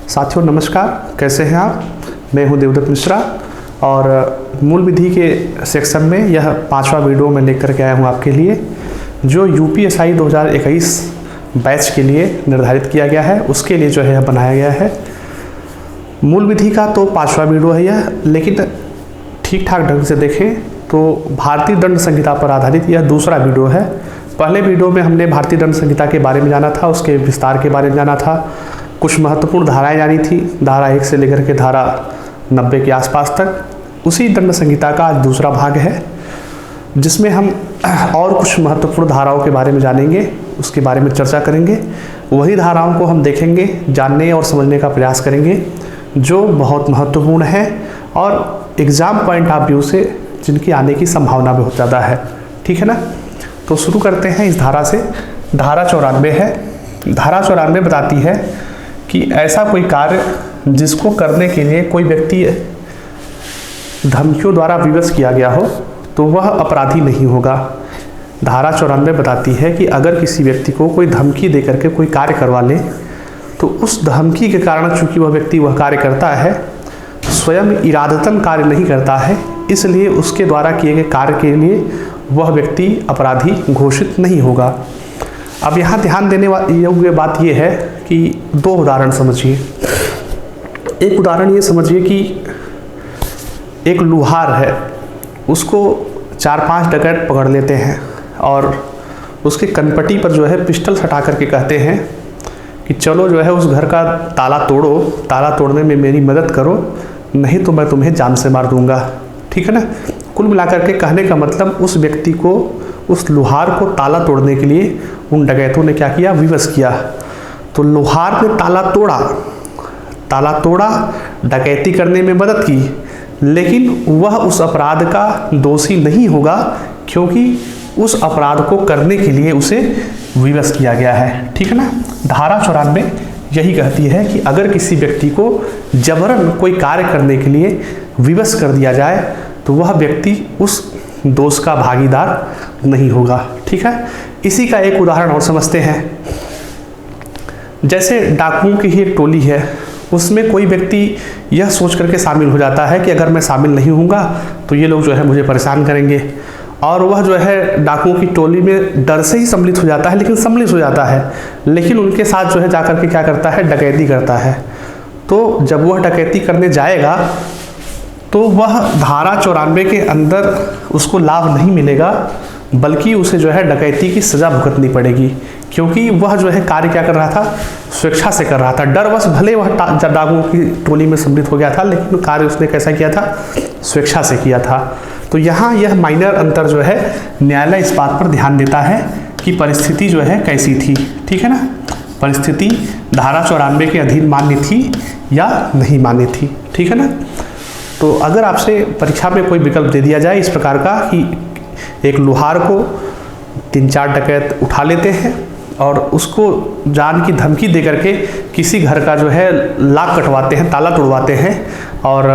साथियों नमस्कार, कैसे हैं आप। मैं हूं देवदत्त मिश्रा और मूल विधि के सेक्शन में यह 5वां वीडियो मैं लेकर के आया हूं आपके लिए, जो यूपीएससी 2021 बैच के लिए निर्धारित किया गया है, उसके लिए जो है बनाया गया है। मूल विधि का तो 5वां वीडियो है यह, लेकिन ठीक ठाक ढंग से देखें तो भारतीय दंड संहिता पर आधारित यह दूसरा वीडियो है। पहले वीडियो में हमने भारतीय दंड संहिता के बारे में जाना था, उसके विस्तार के बारे में जाना था, कुछ महत्वपूर्ण धाराएं जानी थी, धारा 1 से लेकर के धारा 90 के आसपास तक। उसी दंड संहिता का आज दूसरा भाग है, जिसमें हम और कुछ महत्वपूर्ण धाराओं के बारे में जानेंगे, उसके बारे में चर्चा करेंगे। वही धाराओं को हम देखेंगे, जानने और समझने का प्रयास करेंगे, जो बहुत महत्वपूर्ण है और एग्ज़ाम पॉइंट ऑफ व्यू से जिनकी आने की संभावना बहुत ज़्यादा है। ठीक है ना। तो शुरू करते हैं इस धारा से। धारा 94 है। धारा 94 बताती है कि ऐसा कोई कार्य जिसको करने के लिए कोई व्यक्ति धमकियों द्वारा विवश किया गया हो तो वह अपराधी नहीं होगा। धारा 94 बताती है कि अगर किसी व्यक्ति को कोई धमकी देकर के कोई कार्य करवा ले तो उस धमकी के कारण चूंकि वह व्यक्ति वह कार्य करता है, स्वयं इरादतन कार्य नहीं करता है, इसलिए उसके द्वारा किए गए कार्य के लिए वह व्यक्ति अपराधी घोषित नहीं होगा। अब यहाँ ध्यान देने योग्य बात यह है कि दो उदाहरण समझिए। एक उदाहरण ये समझिए कि एक लुहार है, उसको 4-5 डकैत पकड़ लेते हैं और उसके कनपटी पर जो है पिस्टल सटा करके कहते हैं कि चलो जो है उस घर का ताला तोड़ो, ताला तोड़ने में मेरी मदद करो, नहीं तो मैं तुम्हें जान से मार दूंगा। ठीक है ना। कुल मिलाकर के कहने का मतलब उस व्यक्ति को, उस लुहार को ताला तोड़ने के लिए उन डकैतों ने क्या किया, विवश किया। तो लुहार ने ताला तोड़ा, डकैती करने में मदद की, लेकिन वह उस अपराध का दोषी नहीं होगा, क्योंकि उस अपराध को करने के लिए उसे विवश किया गया है। ठीक है ना। धारा 94 यही कहती है कि अगर किसी व्यक्ति को जबरन कोई कार्य करने के लिए विवश कर दिया जाए तो वह व्यक्ति उस दोष का भागीदार नहीं होगा। ठीक है। इसी का एक उदाहरण और समझते हैं। जैसे डाकुओं की ही एक टोली है, उसमें कोई व्यक्ति यह सोच करके शामिल हो जाता है कि अगर मैं शामिल नहीं होऊंगा तो ये लोग जो है मुझे परेशान करेंगे, और वह जो है डाकुओं की टोली में डर से ही सम्मिलित हो जाता है, लेकिन उनके साथ जो है जाकर के क्या करता है, डकैती करता है। तो जब वह डकैती करने जाएगा तो वह धारा 94 के अंदर उसको लाभ नहीं मिलेगा, बल्कि उसे जो है डकैती की सज़ा भुगतनी पड़ेगी, क्योंकि वह जो है कार्य क्या कर रहा था, स्वेच्छा से कर रहा था। डरवश भले वह डाकुओं की टोली में सम्मिलित हो गया था, लेकिन कार्य उसने कैसा किया था, स्वेच्छा से किया था। तो यहाँ यह माइनर अंतर जो है न्यायालय इस बात पर ध्यान देता है कि परिस्थिति जो है कैसी थी। ठीक है ना। परिस्थिति धारा 94 के अधीन मान्य थी या नहीं मान्य थी। ठीक है ना। तो अगर आपसे परीक्षा में कोई विकल्प दे दिया जाए इस प्रकार का कि एक लुहार को 3-4 डकैत उठा लेते हैं और उसको जान की धमकी दे करके किसी घर का जो है लाक कटवाते हैं, ताला तोड़वाते हैं, और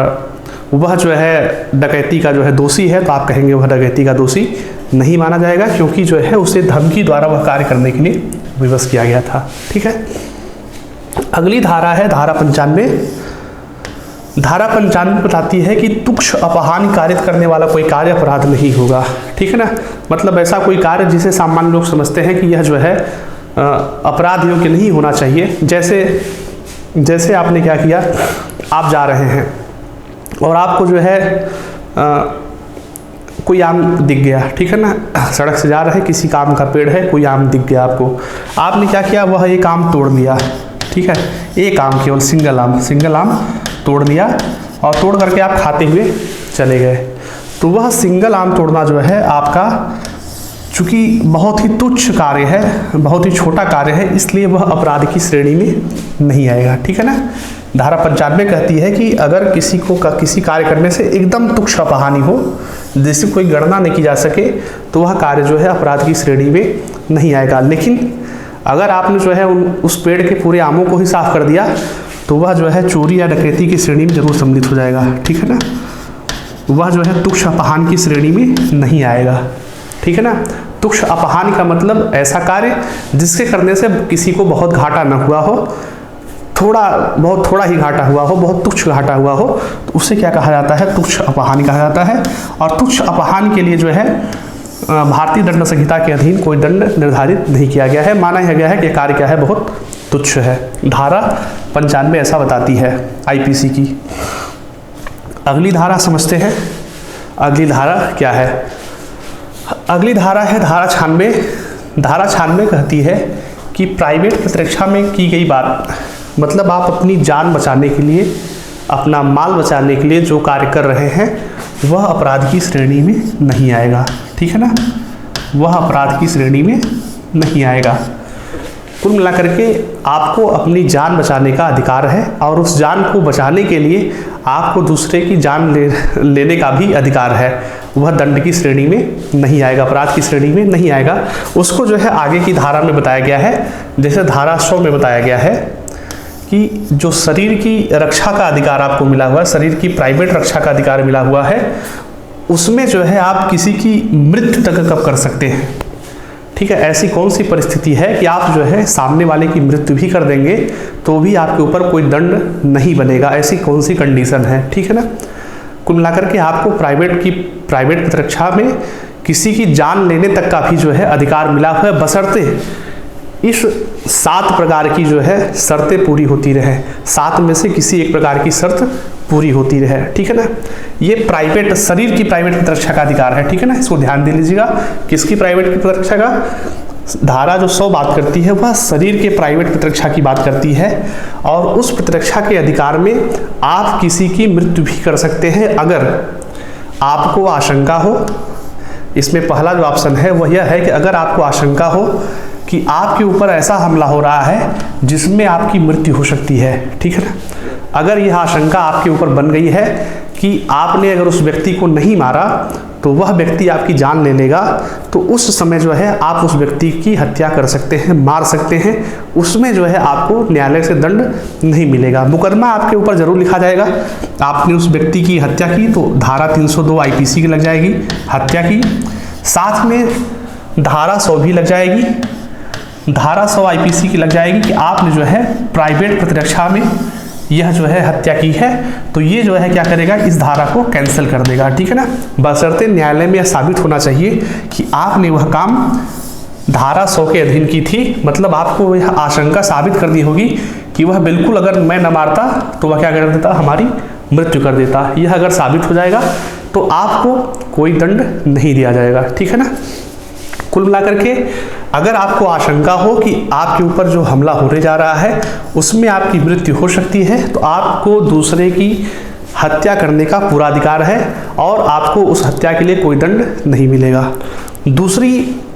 वह जो है डकैती का जो है दोषी है, तो आप कहेंगे वह डकैती का दोषी नहीं माना जाएगा, क्योंकि जो है उसे धमकी द्वारा वह कार्य करने के लिए विवश किया गया था। ठीक है। अगली धारा है धारा 95। धारा 95 बताती है कि तुच्छ अपहानि कारित करने वाला कोई कार्य अपराध नहीं होगा। ठीक है ना। मतलब ऐसा कोई कार्य जिसे सामान्य लोग समझते हैं कि यह जो है अपराध योग्य नहीं होना चाहिए। जैसे आपने क्या किया, आप जा रहे हैं और आपको जो है कोई आम दिख गया। ठीक है ना। सड़क से जा रहे हैं, किसी का आम का पेड़ है, कोई आम दिख गया आपको, आपने क्या किया, वह एक आम तोड़ लिया। ठीक है। एक आम, केवल सिंगल आम तोड़ लिया और तोड़ करके आप खाते हुए चले गए। तो वह सिंगल आम तोड़ना जो है आपका, चूँकि बहुत ही तुच्छ कार्य है, बहुत ही छोटा कार्य है, इसलिए वह अपराध की श्रेणी में नहीं आएगा। ठीक है ना। धारा 95 कहती है कि अगर किसी को किसी कार्य करने से एकदम तुच्छ अपहानि हो, जिससे कोई गणना नहीं की जा सके, तो वह कार्य जो है अपराध की श्रेणी में नहीं आएगा। लेकिन अगर आपने जो है उस पेड़ के पूरे आमों को ही साफ कर दिया तो वह जो है चोरी या डकैती की श्रेणी में जरूर सम्मिलित हो जाएगा। ठीक है ना। वह जो है तुच्छ अपहान की श्रेणी में नहीं आएगा। ठीक है ना। तुच्छ अपहान का मतलब ऐसा कार्य जिसके करने से किसी को बहुत घाटा न हुआ हो, बहुत थोड़ा ही घाटा हुआ हो, बहुत तुच्छ घाटा हुआ हो, तो उसे क्या कहा जाता है? तुच्छ अपहानि कहा जाता है। और तुच्छ अपहानि के लिए जो है भारतीय दंड संहिता के अधीन कोई दंड निर्धारित नहीं किया गया है। माना गया है कि कार्य क्या है? बहुत तुच्छ है। धारा 95 ऐसा बताती है आईपीसी की। अगली धारा समझते हैं। अगली धारा क्या है? अगली धारा है धारा 96। धारा 96 कहती है कि प्राइवेट प्रतिरक्षा में की गई बात, मतलब आप अपनी जान बचाने के लिए, अपना माल बचाने के लिए जो कार्य कर रहे हैं वह अपराध की श्रेणी में नहीं आएगा। ठीक है ना? वह अपराध की श्रेणी में नहीं आएगा। कुल मिलाकर के आपको अपनी जान बचाने का अधिकार है और उस जान को बचाने के लिए आपको दूसरे की जान लेने का भी अधिकार है। वह दंड की श्रेणी में नहीं आएगा, अपराध की श्रेणी में नहीं आएगा। उसको जो है आगे की धारा में बताया गया है। जैसे धारा 100 में बताया गया है कि जो शरीर की रक्षा का अधिकार आपको मिला हुआ है, शरीर की प्राइवेट रक्षा का अधिकार मिला हुआ है, उसमें जो है आप किसी की मृत्यु तक कब कर सकते हैं। ठीक है? ऐसी कौन सी परिस्थिति है कि आप जो है सामने वाले की मृत्यु भी कर देंगे तो भी आपके ऊपर कोई दंड नहीं बनेगा? ऐसी कौन सी कंडीशन है? ठीक है ना? कुल मिलाकर के आपको प्राइवेट प्रतिरक्षा में किसी की जान लेने तक का भी जो है अधिकार मिला हुआ है, बशर्ते इस 7 प्रकार की जो है शर्तें पूरी होती रहे। 7 में से किसी एक प्रकार की शर्त पूरी होती रहे। ठीक है ना? ये शरीर की प्राइवेट प्रतिरक्षा का अधिकार है। ठीक है ना? इसको ध्यान दे लीजिएगा। किसकी प्राइवेट की प्रतिरक्षा का? धारा जो 100 बात करती है वह शरीर के प्राइवेट प्रतिरक्षा की बात करती है। और उस प्रतिरक्षा के अधिकार में आप किसी की मृत्यु भी कर सकते हैं अगर आपको आशंका हो। इसमें पहला जो ऑप्शन है वह यह है कि अगर आपको आशंका हो कि आपके ऊपर ऐसा हमला हो रहा है जिसमें आपकी मृत्यु हो सकती है। ठीक है ना? अगर यह आशंका आपके ऊपर बन गई है कि आपने अगर उस व्यक्ति को नहीं मारा तो वह व्यक्ति आपकी जान ले लेगा, तो उस समय जो है आप उस व्यक्ति की हत्या कर सकते हैं, मार सकते हैं। उसमें जो है आपको न्यायालय से दंड नहीं मिलेगा। मुकदमा आपके ऊपर जरूर लिखा जाएगा। आपने उस व्यक्ति की हत्या की तो धारा 302 आईपीसी की लग जाएगी, हत्या की। साथ में धारा 100 भी लग जाएगी। धारा 100 आईपीसी की लग जाएगी कि आपने जो है प्राइवेट प्रतिरक्षा में यह जो है हत्या की है, तो ये जो है क्या करेगा? इस धारा को कैंसिल कर देगा। ठीक है ना? बशर्ते न्यायालय में यह साबित होना चाहिए कि आपने वह काम धारा 100 के अधीन की थी। मतलब आपको यह आशंका साबित कर दी होगी कि वह बिल्कुल अगर मैं न मारता तो वह क्या कर देता? हमारी मृत्यु कर देता। यह अगर साबित हो जाएगा तो आपको कोई दंड नहीं दिया जाएगा। ठीक है ना? कुल मिलाकर के अगर आपको आशंका हो कि आपके ऊपर जो हमला होने जा रहा है उसमें आपकी मृत्यु हो सकती है तो आपको दूसरे की हत्या करने का पूरा अधिकार है और आपको उस हत्या के लिए कोई दंड नहीं मिलेगा। दूसरी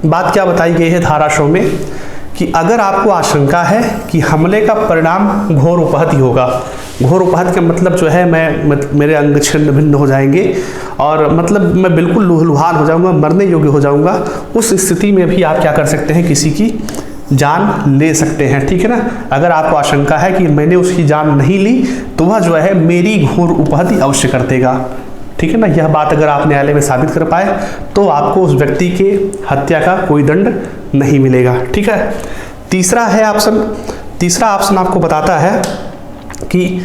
बात क्या बताई गई है धारा 100 में कि अगर आपको आशंका है कि हमले का परिणाम घोर उपहति होगा। घोर उपहति का मतलब जो है मेरे अंग छिन्न भिन्न हो जाएंगे और मतलब मैं बिल्कुल लुहान हो जाऊंगा, मरने योग्य हो जाऊंगा। उस स्थिति में भी आप क्या कर सकते हैं? किसी की जान ले सकते हैं। ठीक है ना? अगर आपको आशंका है कि मैंने उसकी जान नहीं ली तो वह जो है मेरी घोर उपहति अवश्य कर देगा। ठीक है ना? यह बात अगर आप न्यायालय में साबित कर पाए तो आपको उस व्यक्ति के हत्या का कोई दंड नहीं मिलेगा। ठीक है? तीसरा ऑप्शन आपको बताता है कि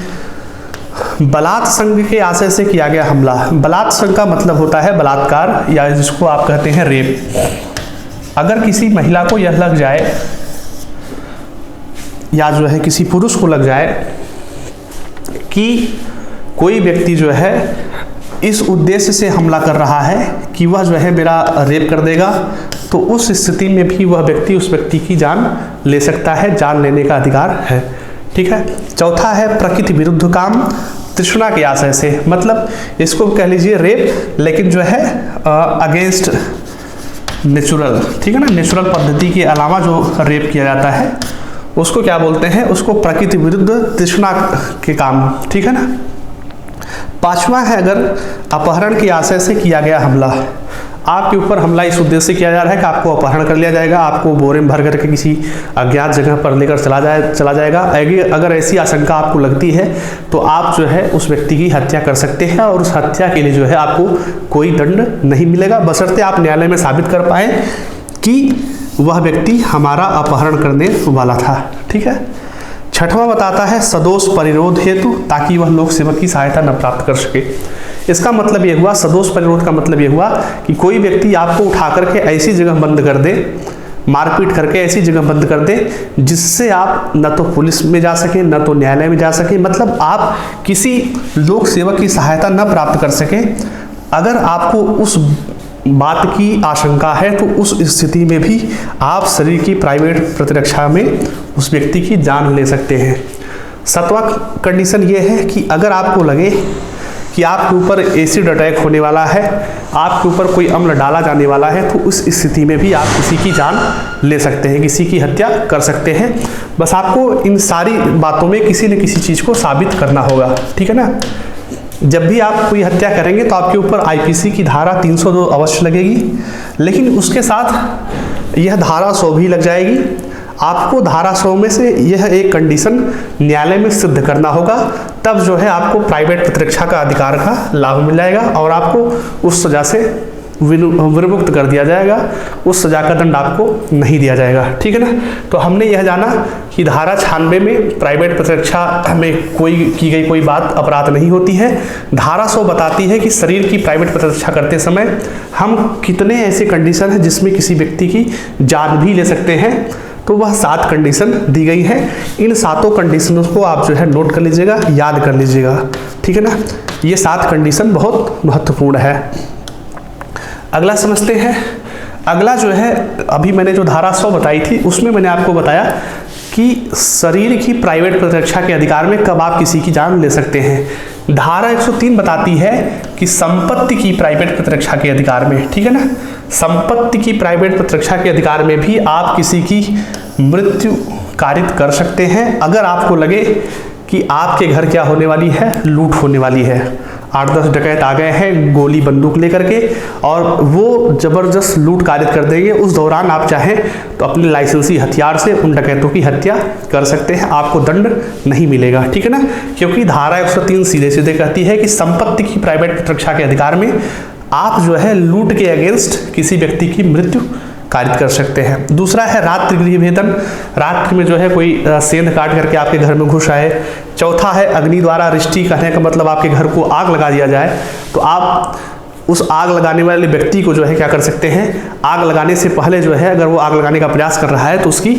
बलात् संग के आशय से किया गया हमला। बलात् संग का मतलब होता है बलात्कार या जिसको आप कहते हैं रेप। अगर किसी महिला को यह लग जाए या जो है किसी पुरुष को लग जाए कि कोई व्यक्ति जो है इस उद्देश्य से हमला कर रहा है कि वह जो है मेरा रेप कर देगा, तो उस स्थिति में भी वह व्यक्ति उस व्यक्ति की जान ले सकता है, जान लेने का अधिकार है। ठीक है? चौथा है प्रकृति विरुद्ध काम तृष्णा के आशय से, मतलब इसको कह लीजिए रेप लेकिन जो है अगेंस्ट नेचुरल। ठीक है ना? नेचुरल पद्धति के अलावा जो रेप किया जाता है उसको क्या बोलते हैं? उसको प्रकृति विरुद्ध तृष्णा के काम। ठीक है ना? पांचवा है अगर अपहरण के आशय से किया गया हमला। आपके ऊपर हमला इस उद्देश्य से किया जा रहा है कि आपको अपहरण कर लिया जाएगा, आपको बोरे में भर करके किसी अज्ञात जगह पर लेकर चला जाएगा। अगर ऐसी आशंका आपको लगती है तो आप जो है उस व्यक्ति की हत्या कर सकते हैं और उस हत्या के लिए जो है आपको कोई दंड नहीं मिलेगा, बशर्ते आप न्यायालय में साबित कर पाए कि वह व्यक्ति हमारा अपहरण करने वाला था। ठीक है? छठवां बताता है सदोष परिरोध हेतु, ताकि वह लोक सेवक की सहायता न प्राप्त कर सके। इसका मतलब यह हुआ, सदोष परिरोध का मतलब यह हुआ कि कोई व्यक्ति आपको उठा करके ऐसी जगह बंद कर दे, मारपीट करके ऐसी जगह बंद कर दे जिससे आप न तो पुलिस में जा सके न तो न्यायालय में जा सके, मतलब आप किसी लोक सेवक की सहायता न प्राप्त कर सके। अगर आपको उस बात की आशंका है तो उस स्थिति में भी आप शरीर की प्राइवेट प्रतिरक्षा में उस व्यक्ति की जान ले सकते हैं। सातवां कंडीशन ये है कि अगर आपको लगे कि आपके ऊपर एसिड अटैक होने वाला है, आपके ऊपर कोई अम्ल डाला जाने वाला है, तो उस स्थिति में भी आप किसी की जान ले सकते हैं, किसी की हत्या कर सकते हैं। बस आपको इन सारी बातों में किसी न किसी चीज़ को साबित करना होगा, ठीक है ना। जब भी आप कोई हत्या करेंगे तो आपके ऊपर आईपीसी की धारा 302 अवश्य लगेगी, लेकिन उसके साथ यह धारा 100 भी लग जाएगी। आपको धारा 100 में से यह एक कंडीशन न्यायालय में सिद्ध करना होगा, तब जो है आपको प्राइवेट प्रतिरक्षा का अधिकार का लाभ मिल जाएगा और आपको उस सजा से विमुक्त कर दिया जाएगा, उस सजा का दंड आपको नहीं दिया जाएगा, ठीक है ना। तो हमने यह जाना कि धारा 96 में प्राइवेट प्रतिरक्षा में की गई कोई बात अपराध नहीं होती है। धारा 100 बताती है कि शरीर की प्राइवेट प्रतिरक्षा करते समय हम कितने ऐसे कंडीशन हैं जिसमें किसी व्यक्ति की जान भी ले सकते हैं। तो वह 7 कंडीशन दी गई है। इन 7 कंडीशनों को आप जो है नोट कर लीजिएगा, याद कर लीजिएगा, ठीक है ना। ये 7 कंडीशन बहुत महत्वपूर्ण है। अगला समझते हैं। अगला जो है, अभी मैंने जो धारा 100 बताई थी उसमें मैंने आपको बताया कि शरीर की प्राइवेट प्रतिरक्षा के अधिकार में कब आप किसी की जान ले सकते हैं। धारा 103 बताती है कि संपत्ति की प्राइवेट प्रतिरक्षा के अधिकार में, ठीक है ना, संपत्ति की प्राइवेट प्रतिरक्षा के अधिकार में भी आप किसी की मृत्यु कारित कर सकते हैं अगर आपको लगे कि आपके घर क्या होने वाली है, लूट होने वाली है। 8-10 डकैत आ गए हैं गोली बंदूक लेकर के और वो जबरदस्त लूट कारित कर देंगे। उस दौरान आप चाहें तो अपने लाइसेंसी हथियार से उन डकैतों की हत्या कर सकते हैं, आपको दंड नहीं मिलेगा, ठीक है ना। क्योंकि धारा 103 सीधे सीधे कहती है कि संपत्ति की प्राइवेट प्रतिरक्षा के अधिकार में आप जो है लूट के अगेंस्ट किसी व्यक्ति की मृत्यु कारित कर सकते हैं। दूसरा है रात्रि गृह भेदन, रात्रि में जो है कोई सेंध काट करके आपके घर में घुस आए। चौथा है अग्नि द्वारा रिष्टि, कहने का मतलब आपके घर को आग लगा दिया जाए, तो आप उस आग लगाने वाले व्यक्ति को जो है क्या कर सकते हैं, आग लगाने से पहले जो है अगर वो आग लगाने का प्रयास कर रहा है तो उसकी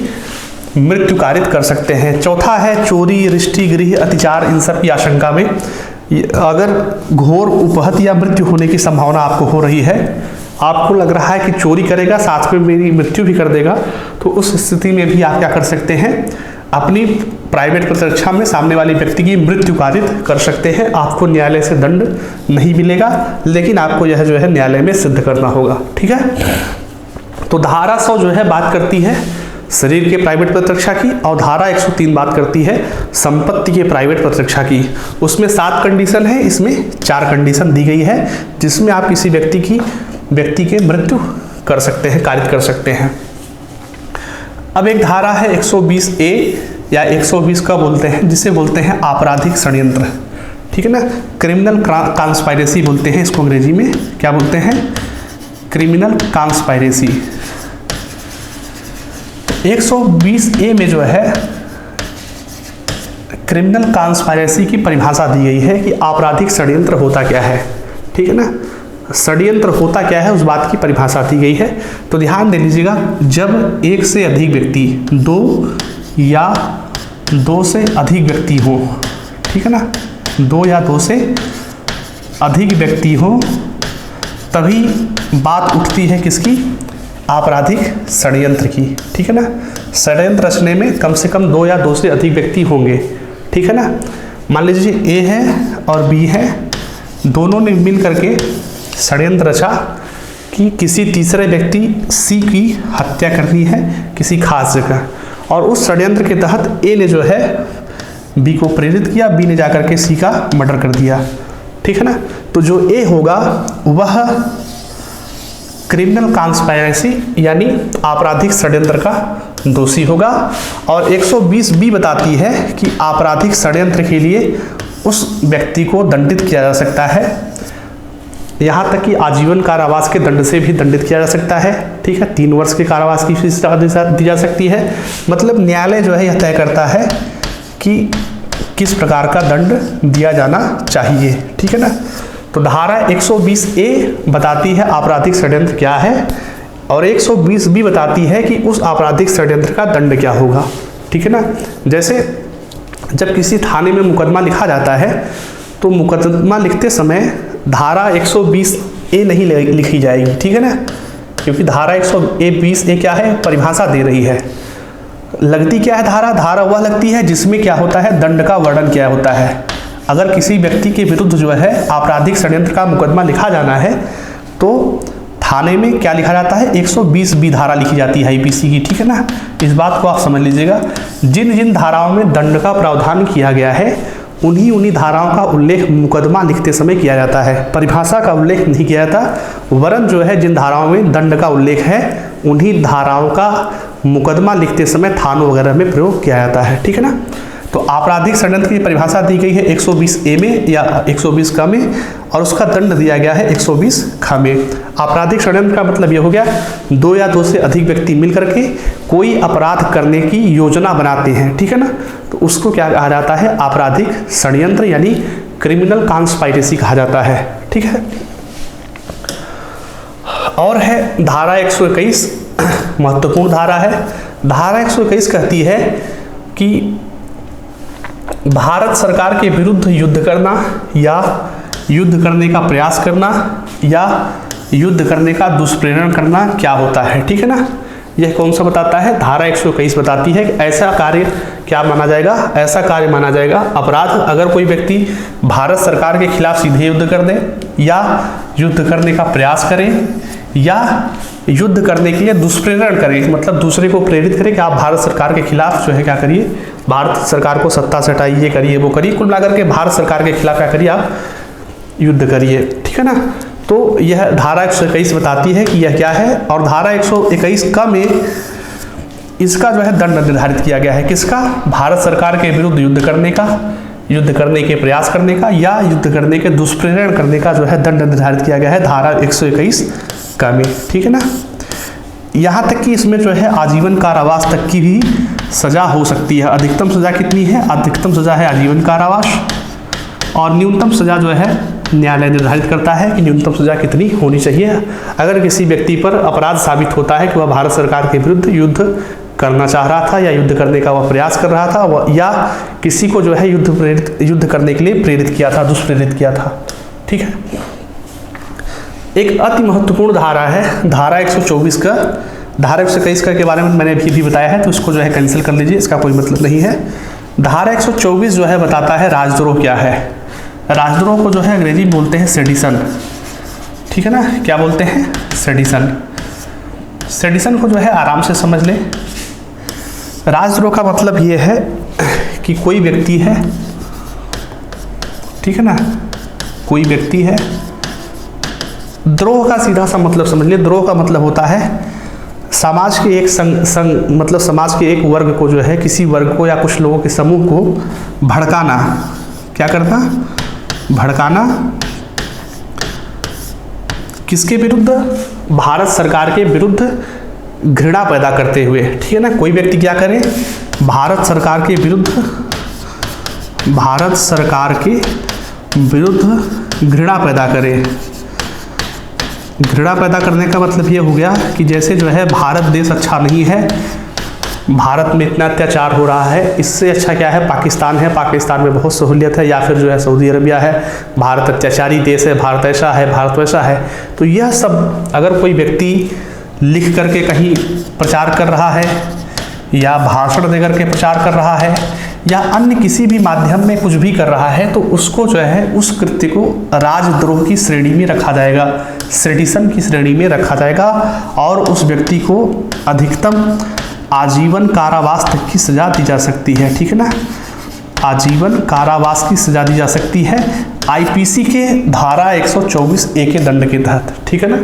मृत्यु कारित कर सकते हैं। चौथा है चोरी, रिष्टि, गृह अतिचार, इन सब की आशंका में अगर घोर उपहत या मृत्यु होने की संभावना आपको हो रही है, आपको लग रहा है कि चोरी करेगा साथ में मेरी मृत्यु भी कर देगा, तो उस स्थिति में भी आप क्या कर सकते हैं, अपनी प्राइवेट प्रतिरक्षा में सामने वाले व्यक्ति की मृत्यु कारित कर सकते हैं। आपको न्यायालय से दंड नहीं मिलेगा, लेकिन आपको यह जो है न्यायालय में सिद्ध करना होगा, ठीक है। तो धारा 100 जो है बात करती है शरीर के प्राइवेट प्रतिरक्षा की और धारा 103 बात करती है संपत्ति के प्राइवेट प्रतिरक्षा की। उसमें 7 कंडीशन है, इसमें 4 कंडीशन दी गई है जिसमें आप किसी व्यक्ति के मृत्यु कर सकते हैं, कारित कर सकते हैं। अब एक धारा है 120A या 120 का बोलते हैं, जिसे बोलते हैं आपराधिक षड्यंत्र, ठीक है ना, क्रिमिनल कॉन्स्पायरेसी बोलते हैं इसको अंग्रेजी में। क्या बोलते हैं, क्रिमिनल कॉन्स्पायरेसी। 120A में जो है क्रिमिनल कॉन्स्पायरेसी की परिभाषा दी गई है कि आपराधिक षड्यंत्र होता क्या है, ठीक है ना, षड्यंत्र होता क्या है उस बात की परिभाषा दी गई है। तो ध्यान दे लीजिएगा, जब एक से अधिक व्यक्ति, 2 या 2 से अधिक व्यक्ति हो, ठीक है ना, 2 या 2 से अधिक व्यक्ति हो, तभी बात उठती है किसकी, आपराधिक षड्यंत्र की, ठीक है ना। षड्यंत्र रचने में कम से कम 2 या 2 से अधिक व्यक्ति होंगे, ठीक है ना। मान लीजिए A है और B है, दोनों ने मिल करके षड्यंत्र रचा कि किसी तीसरे व्यक्ति C की हत्या करनी है किसी खास जगह, और उस षड्यंत्र के तहत A ने जो है B को प्रेरित किया, B ने जाकर के C का मर्डर कर दिया, ठीक है ना। तो जो A होगा वह क्रिमिनल कॉन्स्पायरेसी यानी आपराधिक षड्यंत्र का दोषी होगा। और 120B बताती है कि आपराधिक षड्यंत्र के लिए उस व्यक्ति को दंडित किया जा सकता है, यहाँ तक कि आजीवन कारावास के दंड से भी दंडित किया जा सकता है, ठीक है। 3 वर्ष के कारावास की सजा दी जा सकती है। मतलब न्यायालय जो है यह तय करता है कि किस प्रकार का दंड दिया जाना चाहिए। ठीक है ना। तो धारा 120A बताती है आपराधिक षड्यंत्र क्या है, और 120B बताती है कि उस आपराधिक षड्यंत्र का दंड क्या होगा। ठीक है ना। जैसे जब किसी थाने में मुकदमा लिखा जाता है तो मुकदमा लिखते समय धारा 120A नहीं लिखी जाएगी। ठीक है ना, क्योंकि धारा 120A क्या है, परिभाषा दे रही है। लगती क्या है धारा वह लगती है जिसमें क्या होता है, दंड का वर्णन क्या होता है। अगर किसी व्यक्ति के विरुद्ध जो है आपराधिक षड्यंत्र का मुकदमा लिखा जाना है तो थाने में क्या लिखा जाता है, 120B धारा लिखी जाती है आईपीसी की। ठीक है ना, इस बात को आप समझ लीजिएगा। जिन जिन धाराओं में दंड का प्रावधान किया गया है उन्हीं धाराओं का उल्लेख मुकदमा लिखते समय किया जाता है, परिभाषा का उल्लेख नहीं किया जाता। वरन जो है जिन धाराओं में दंड का उल्लेख है उन्हीं धाराओं का मुकदमा लिखते समय थानों वगैरह में प्रयोग किया जाता है। ठीक है ना। तो आपराधिक षड्यंत्र की परिभाषा दी गई है 120A में या 120K में, और उसका दंड दिया गया है 120K में। आपराधिक षड्यंत्र का मतलब यह हो गया, दो या दो से अधिक व्यक्ति मिलकर के कोई अपराध करने की योजना बनाते हैं। ठीक है ना, तो उसको क्या कहा जाता है, आपराधिक षड्यंत्र यानी क्रिमिनल कॉन्स्पायरेसी कहा जाता है। ठीक है। और है धारा 121, महत्वपूर्ण धारा है। धारा 121 कहती है कि भारत सरकार के विरुद्ध युद्ध करना या युद्ध करने का प्रयास करना या युद्ध करने का दुष्प्रेरण करना क्या होता है। ठीक है ना, यह कौन सा बताता है, धारा 121 बताती है कि ऐसा कार्य क्या माना जाएगा, ऐसा कार्य माना जाएगा अपराध अगर कोई व्यक्ति भारत सरकार के खिलाफ सीधे युद्ध कर दे या युद्ध करने का प्रयास करे या युद्ध करने के लिए दुष्प्रेरण करे, मतलब दूसरे को प्रेरित करे कि आप भारत सरकार के खिलाफ जो है क्या करिए, भारत सरकार को सत्ता से हटाइए, ये करिए वो करिए, कुल मिलाकर के भारत सरकार के खिलाफ क्या करिए, आप युद्ध करिए। ठीक है ना। तो यह धारा 121 बताती है कि यह क्या है, और धारा 121K में इसका जो है दंड निर्धारित किया गया है। किसका, भारत सरकार के विरुद्ध युद्ध करने का, युद्ध करने के प्रयास करने का या युद्ध करने के दुष्प्रेरण करने का जो है दंड निर्धारित किया गया है धारा 121K में। ठीक है ना। यहाँ तक कि इसमें जो है आजीवन कारावास तक की भी सजा हो सकती है। अधिकतम सजा कितनी है, अधिकतम सजा है आजीवन कारावास, और न्यूनतम सजा जो है न्यायालय निर्धारित करता है कि न्यूनतम सजा कितनी होनी चाहिए। अगर किसी व्यक्ति पर अपराध साबित होता है कि वह भारत सरकार के विरुद्ध युद्ध करना चाह रहा था या युद्ध करने का वह प्रयास कर रहा था या किसी को जो है युद्ध करने के लिए प्रेरित किया था, दुष्प्रेरित किया था। ठीक है। एक अति महत्वपूर्ण धारा है धारा 124K। धारा 121K के बारे में मैंने अभी बताया है, तो इसको जो है कैंसिल कर लीजिए, इसका कोई मतलब नहीं है। धारा 124 जो है बताता है राजद्रोह क्या है। राजद्रोह को जो है अंग्रेजी में बोलते हैं सेडिशन। ठीक है ना, क्या बोलते हैं, सेडिशन। सेडिशन को जो है आराम से समझ लें। राजद्रोह का मतलब ये है कि कोई व्यक्ति है, ठीक है ना, कोई व्यक्ति है, द्रोह का सीधा सा मतलब समझ लिए। द्रोह का मतलब होता है समाज के एक मतलब समाज के एक वर्ग को जो है, किसी वर्ग को या कुछ लोगों के समूह को भड़काना। क्या करना, भड़काना। किसके विरुद्ध, भारत सरकार के विरुद्ध घृणा पैदा करते हुए। ठीक है ना, कोई व्यक्ति क्या करे, भारत सरकार के विरुद्ध घृणा पैदा करे। घृणा पैदा करने का मतलब ये हो गया कि जैसे जो है भारत देश अच्छा नहीं है, भारत में इतना अत्याचार हो रहा है, इससे अच्छा क्या है, पाकिस्तान है, पाकिस्तान में बहुत सहूलियत है, या फिर जो है सऊदी अरबिया है, भारत अत्याचारी देश है, भारत ऐसा है, भारत वैसा है। तो यह सब अगर कोई व्यक्ति लिख करके कहीं प्रचार कर रहा है या भाषण देकर के प्रचार कर रहा है या अन्य किसी भी माध्यम में कुछ भी कर रहा है, तो उसको जो है उस कृत्य को राजद्रोह की श्रेणी में रखा जाएगा, सेडिशन की श्रेणी में रखा जाएगा, और उस व्यक्ति को अधिकतम आजीवन कारावास तक की सजा दी जा सकती है। ठीक है ना, आजीवन कारावास की सजा दी जा सकती है आईपीसी के धारा 124A के दंड के तहत। ठीक है ना,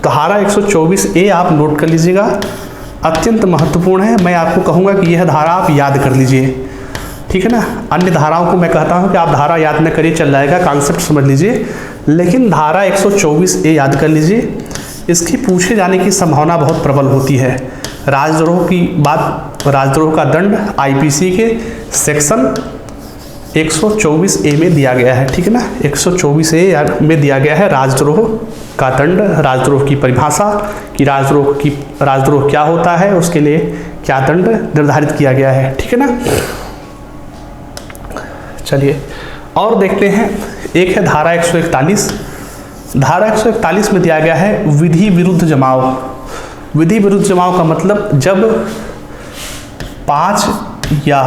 धारा 124A आप नोट कर लीजिएगा, अत्यंत महत्वपूर्ण है। मैं आपको कहूँगा कि यह धारा आप याद कर लीजिए। ठीक है ना, अन्य धाराओं को मैं कहता हूँ कि आप धारा याद न करिए, चल जाएगा, कॉन्सेप्ट समझ लीजिए, लेकिन धारा 124A याद कर लीजिए। इसकी पूछे जाने की संभावना बहुत प्रबल होती है। राजद्रोह की बात, राजद्रोह का दंड आईपीसी के सेक्शन 124A में दिया गया है, ठीक है ना, 124A में दिया गया है राजद्रोह का दंड, राजद्रोह की परिभाषा कि राजद्रोह क्या होता है, उसके लिए क्या दंड निर्धारित किया गया है, ठीक है ना। चलिए और देखते हैं, एक है धारा 141। धारा 141 में दिया गया है विधि विरुद्ध जमाव। विधि विरुद्ध जमाव का मतलब जब 5 या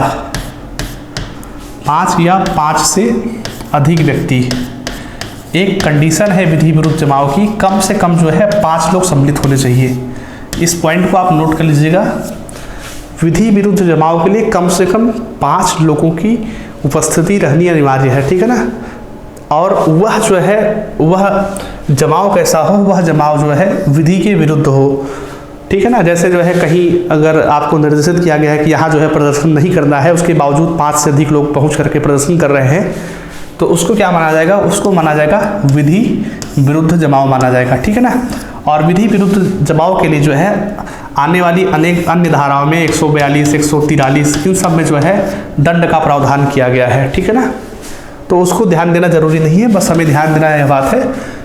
5 से अधिक व्यक्ति, एक कंडीशन है विधि विरुद्ध जमाव की, कम से कम जो है 5 लोग सम्मिलित होने चाहिए। इस पॉइंट को आप नोट कर लीजिएगा। विधि विरुद्ध जमाव के लिए कम से कम 5 लोगों की उपस्थिति रहनी अनिवार्य है, ठीक है ना। और वह जो है, वह जमाव कैसा हो, वह जमाव जो है विधि के विरुद्ध हो, ठीक है ना। जैसे जो है कहीं अगर आपको निर्देशित किया गया है कि यहाँ जो है प्रदर्शन नहीं करना है, उसके बावजूद 5 से अधिक लोग पहुँच करके प्रदर्शन कर रहे हैं, तो उसको क्या माना जाएगा, उसको माना जाएगा विधि विरुद्ध जमाव माना जाएगा, ठीक है ना। और विधि विरुद्ध जमाव के लिए जो है आने वाली अनेक अन्य धाराओं में 142, 143 इन सब में जो है दंड का प्रावधान किया गया है, ठीक है ना। तो उसको ध्यान देना जरूरी नहीं है, बस हमें ध्यान देना यह बात है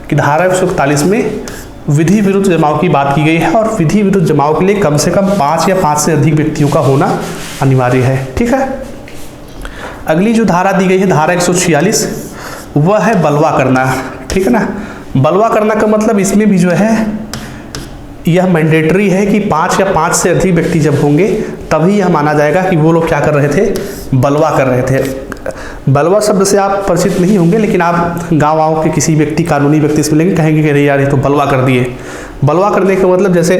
कि धारा 141 में विधि विरुद्ध जमाव की बात की गई है और विधि विरुद्ध जमाव के लिए कम से कम 5 या 5 से अधिक व्यक्तियों का होना अनिवार्य है, ठीक है। अगली जो धारा दी गई है धारा 146, वह है बलवा करना, ठीक है ना। बलवा करना का मतलब इसमें भी जो है यह मैंडेटरी है कि 5 या 5 से अधिक व्यक्ति जब होंगे तभी यह माना जाएगा कि वो लोग क्या कर रहे थे, बलवा कर रहे थे। बलवा शब्द से आप परिचित नहीं होंगे, लेकिन आप गाँव के किसी व्यक्ति, कानूनी व्यक्ति से मिलेंगे, कहेंगे कि अरे यार ये तो बलवा कर दिए। बलवा करने का मतलब जैसे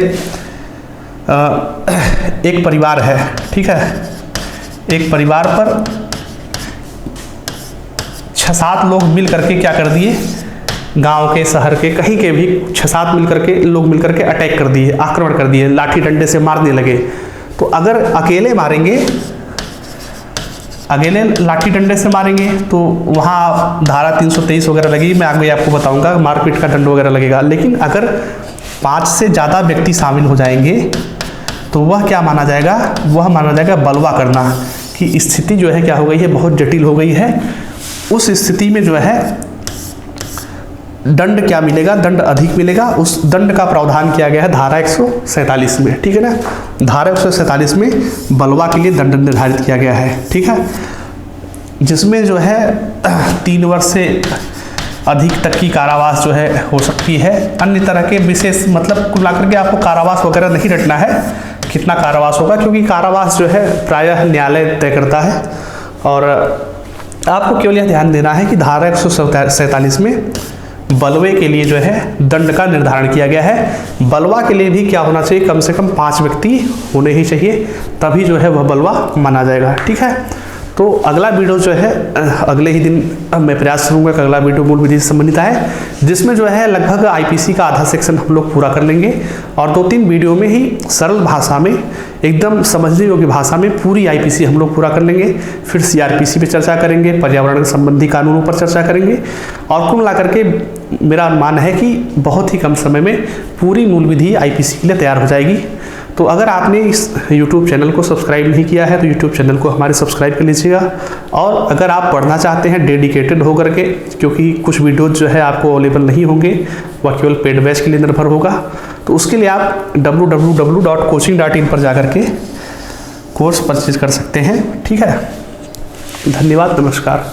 एक परिवार है, ठीक है, एक परिवार पर 6-7 लोग मिल करके क्या कर दिए, गांव के, शहर के, कहीं के भी 6-7 लोग मिल करके अटैक कर दिए, आक्रमण कर दिए, लाठी डंडे से मारने लगे। तो अगर अकेले मारेंगे, अकेले लाठी डंडे से मारेंगे तो वहाँ धारा 323 वगैरह लगेगी, मैं आगे आपको बताऊंगा, मारपीट का दंड वगैरह लगेगा। लेकिन अगर 5 से ज़्यादा व्यक्ति शामिल हो जाएंगे तो वह क्या माना जाएगा, वह माना जाएगा बलवा करना, कि स्थिति जो है क्या हो गई है, बहुत जटिल हो गई है। उस स्थिति में जो है दंड क्या मिलेगा, दंड अधिक मिलेगा। उस दंड का प्रावधान किया गया है धारा 147 में, ठीक है ना। धारा 147 में बलवा के लिए दंड निर्धारित किया गया है, ठीक है, जिसमें जो है 3 वर्ष से अधिक तक की कारावास जो है हो सकती है। अन्य तरह के विशेष, मतलब कुल मिलाकर के आपको कारावास वगैरह नहीं रटना है कितना कारावास होगा, क्योंकि कारावास जो है प्रायः न्यायालय तय करता है। और आपको केवल यह ध्यान देना है कि धारा 147 में बलवे के लिए जो है दंड का निर्धारण किया गया है। बलवा के लिए भी क्या होना चाहिए, कम से कम 5 व्यक्ति होने ही चाहिए, तभी जो है वह बलवा माना जाएगा, ठीक है। तो अगला वीडियो जो है अगले ही दिन मैं प्रयास करूंगा कि अगला वीडियो मूल विधि से संबंधित है, जिसमें जो है लगभग आईपीसी का आधा सेक्शन हम लोग पूरा कर लेंगे और 2-3 वीडियो में ही सरल भाषा में, एकदम समझने योग्य भाषा में पूरी आईपीसी हम लोग पूरा कर लेंगे। फिर सीआरपीसी पे चर्चा करेंगे, पर्यावरण संबंधी कानूनों पर चर्चा करेंगे और कुल मिलाकर के मेरा अनुमान है कि बहुत ही कम समय में पूरी मूल विधि आईपीसी के लिए तैयार हो जाएगी। तो अगर आपने इस YouTube चैनल को सब्सक्राइब नहीं किया है तो YouTube चैनल को हमारे सब्सक्राइब कर लीजिएगा। और अगर आप पढ़ना चाहते हैं डेडिकेटेड होकर के, क्योंकि कुछ वीडियोज जो है आपको अवेलेबल नहीं होंगे, वह केवल पेड बैच के लिए निर्भर होगा, तो उसके लिए आप www.coaching.in पर जाकर के कोर्स परचेज कर सकते हैं, ठीक है। धन्यवाद, नमस्कार।